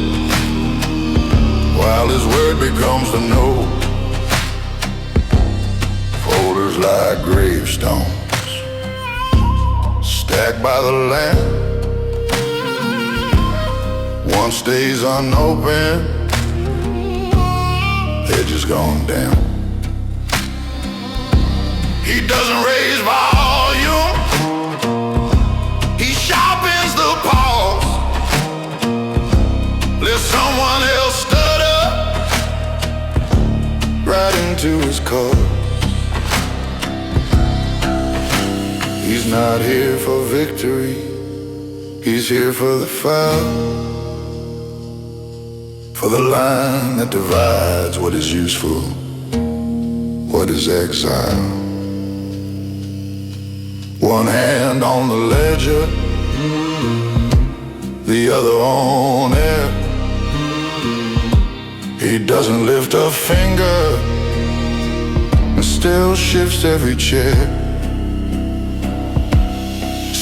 while his word becomes the note. Folders like gravestones, stacked by the lamp. One stays unopened, edges gone down. He doesn't raise volume, he sharpens the pause. Let someone else stutter right into his cause. He's not here for victory, he's here for the foul. For the line that divides what is useful, what is exile. One hand on the ledger, the other on air. He doesn't lift a finger and still shifts every chair.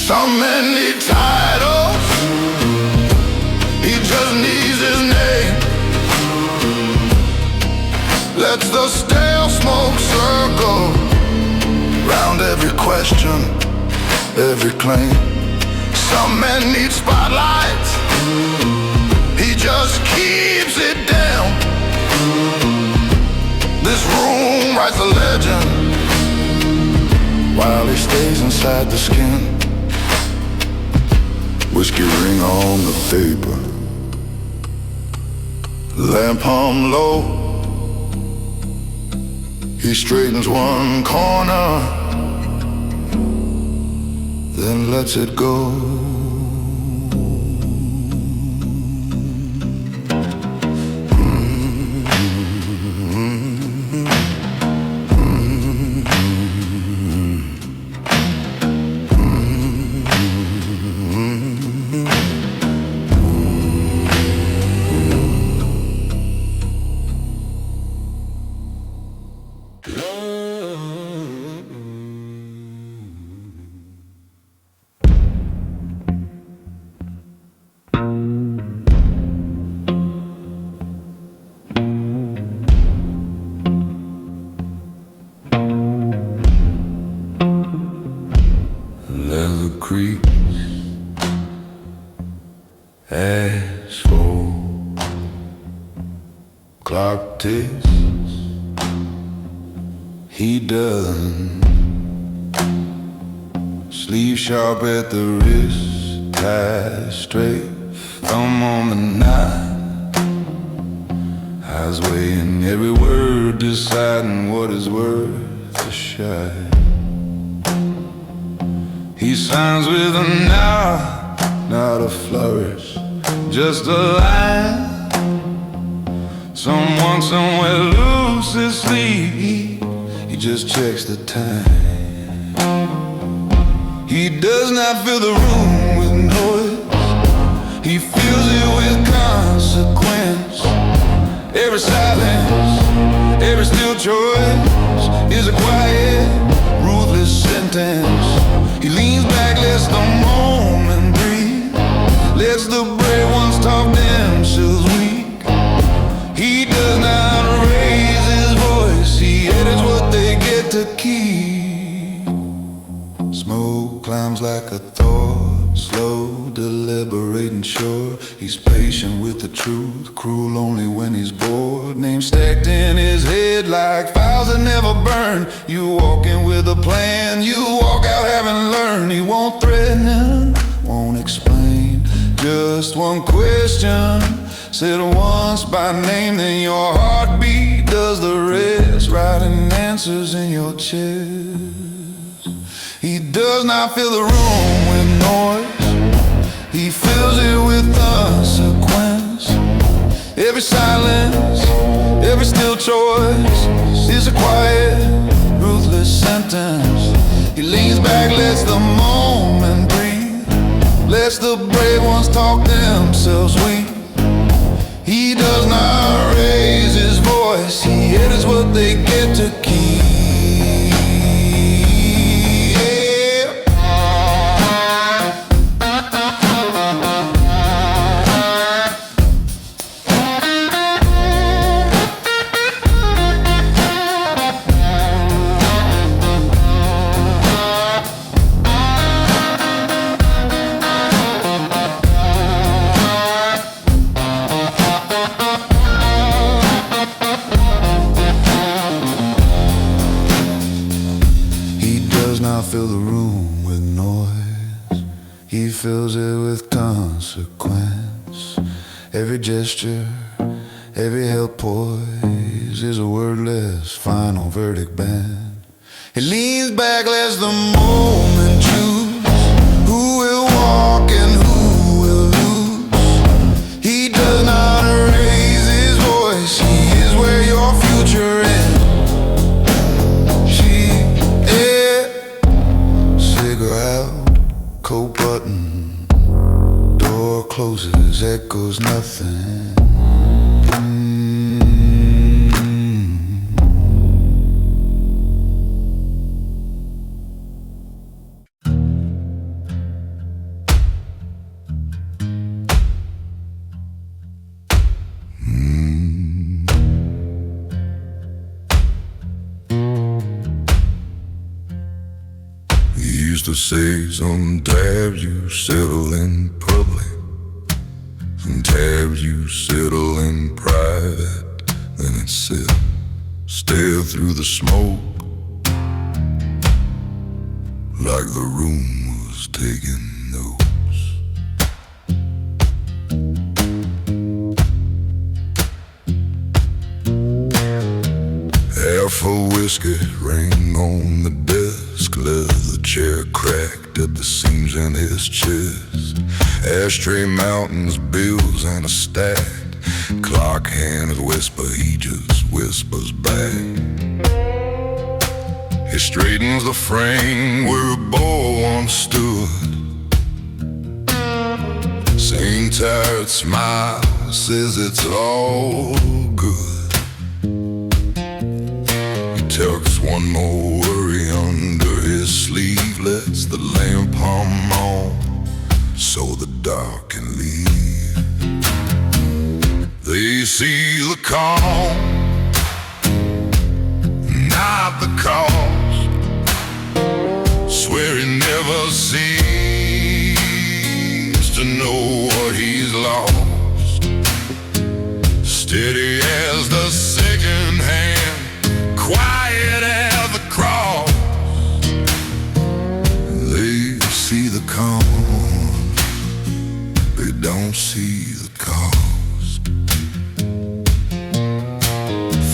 Some men need titles, he just needs his name. Lets the stale smoke circle round every question, every claim. Some men need spotlights, he just keeps it down. This room writes a legend while he stays inside the skin. Whiskey ring on the paper, lamp hum low. He straightens one corner, then lets it go. Leather creaks, asphalt, clock ticks, he doesn't. Sleeve sharp at the wrist, tie straight, thumb on the knife. Eyes weighing every word, deciding what is worth a shot. He signs with a nod, not a flourish, just a line. Someone somewhere loose asleep, he just checks the time. He does not fill the room with noise, he fills it with consequence. Every silence, every still choice is a quiet, ruthless sentence. He leans back, lets the moment breathe, lets the brave ones talk themselves weak. He does not raise his voice, he edits what they get to keep. Smoke climbs like a thought, slow, deliberating sure. He's patient with the truth, cruel only when he's bored. Names stacked in his head like files that never burn. You walk in with a plan, you walk out having learned. He won't threaten, won't explain, just one question said once by name, then your heartbeat does the rest, writing answers in your chest. He does not fill the room with noise, he fills it with consequence. Every silence, every still choice is a quiet, ruthless sentence. He leans back, lets the moment breathe, lets the brave ones talk themselves weak. He does not raise his voice, he edits what they get to keep. Fill the room with noise, he fills it with consequence. Every gesture, every held poise is a wordless final verdict band. He leans back, lets the moment choose who will walk and who will lose. He does not raise his voice, he is where your future ends. Coat button, door closes, echoes nothing. used to say sometimes you settle in public, sometimes you settle in private. Then it said, stare through the smoke, like the room was taking notes. Half a whiskey rang on the desk, leather chair cracked at the seams in his chest. Ashtray mountains, bills and a stack. Clock hands whisper, he just whispers back. He straightens the frame where a boy once stood. Same tired smile, says it's all good. Tucks one more worry under his sleeve, lets the lamp hum on so the dark can leave. They see the calm, not the cause. Swear he never seems to know what he's lost. Steady as the second hand, quiet as the cross. They see the calm, they don't see the cost.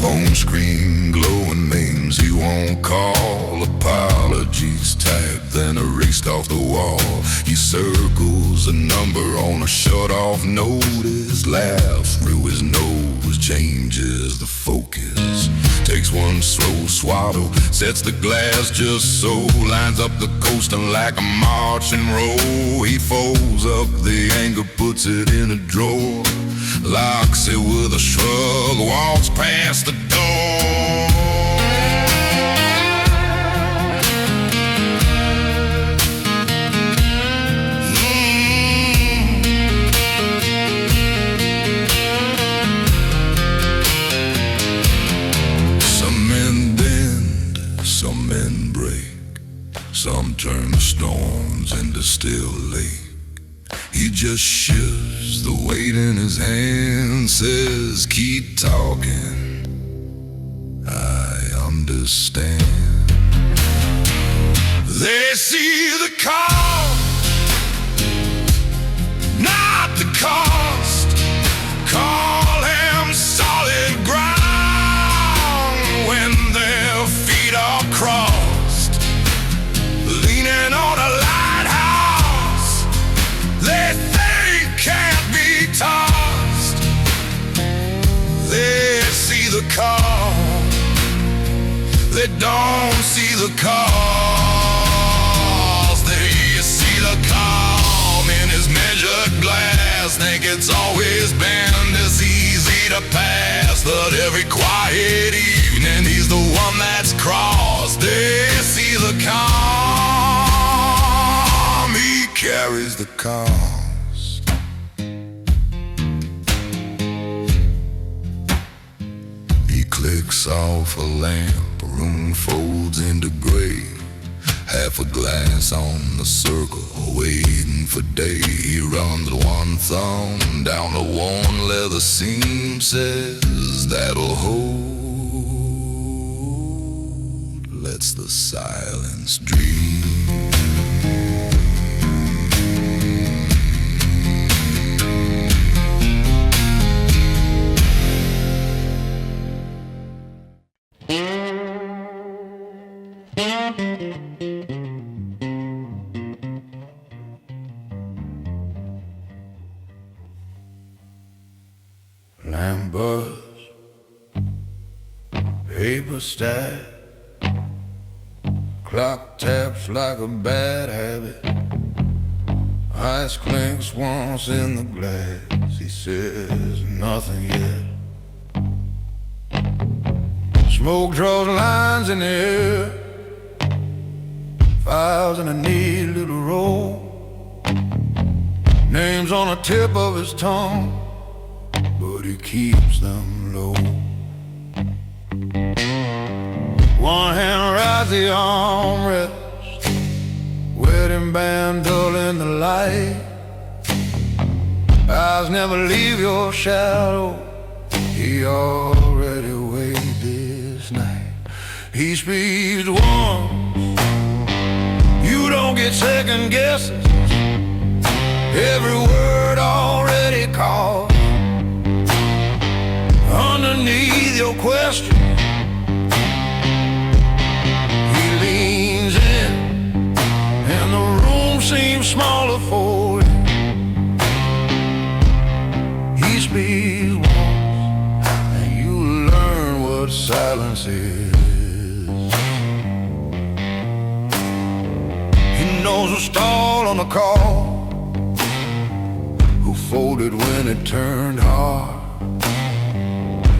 Phone screen glowing names he won't call. Apologies typed then erased off the wall. He circles a number on a shut-off notice. Laughs through his nose, changes the focus. Takes one slow swallow, sets the glass just so. Lines up the coast and like a marching roll. He folds up the anger, puts it in a drawer. Locks it with a shrug, walks past the door. Some turn the storms into still lake. He just shifts the weight in his hand, says, keep talking, I understand. They see the call, not the cost. Call him solid ground when their feet are crossed. Leaning on a lighthouse they think can't be tossed. They see the call, they don't see the cause. They see the calm in his measured glass. Think it's always been this easy to pass, but every quiet evening he's the one that's crossed. They see the calm, he carries the cause. He clicks off a lamp, a room folds into gray. Half a glass on the circle, waiting for day. He runs one thumb down a worn leather seam, says that'll hold, lets the silence dream. Lamp buzz, paper stack, clock taps like a bad habit. Ice clinks once in the glass. He says nothing yet. Smoke draws lines in the air, files in a neat little roll. Names on the tip of his tongue, but he keeps them low. One hand rides the armrest, burning band dulling the light. Eyes never leave your shadow. He already weighed this night. He speaks once, you don't get second guesses. Every word already caught. Underneath your question, he leans in, and the room seems smaller for him. He speaks once, and you learn what silence is. He knows who stalled on the call, who folded when it turned hard.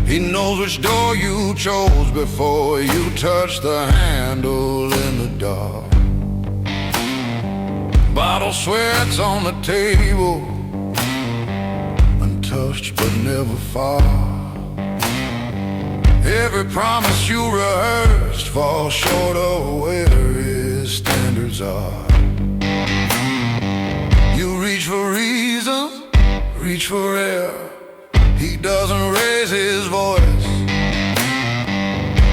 He knows which door you chose before you touched the handle in the dark. Bottle sweats on the table, untouched but never far. Every promise you rehearsed falls short of where his standards are. You reach for reasons, reach for air. He doesn't raise his voice,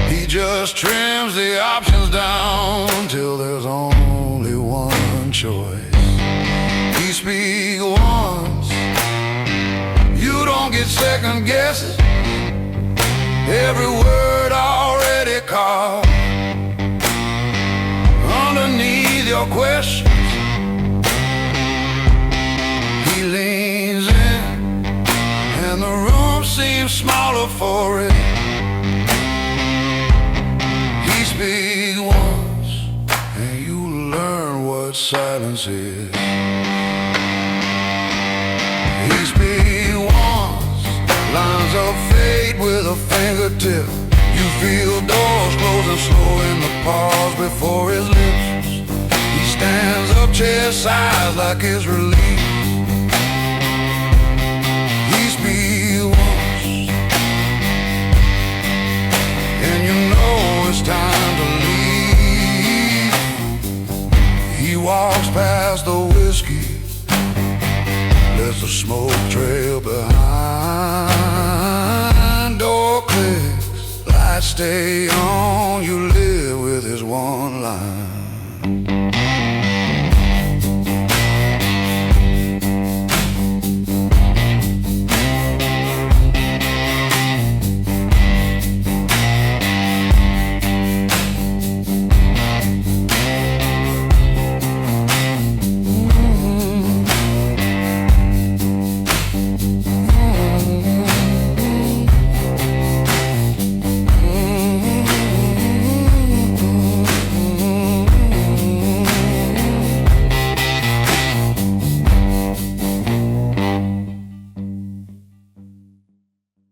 he just trims the options down till there's only one choice. He speaks once, you don't get second guesses. Every word already caught. Underneath your questions, he leans in, and the room seems smaller for it. He speaks once, and you learn what silence is. He speaks once, lines of fate with a fingertip. You feel doors closing slow in the pause before his lips. He stands up chest size like his relief.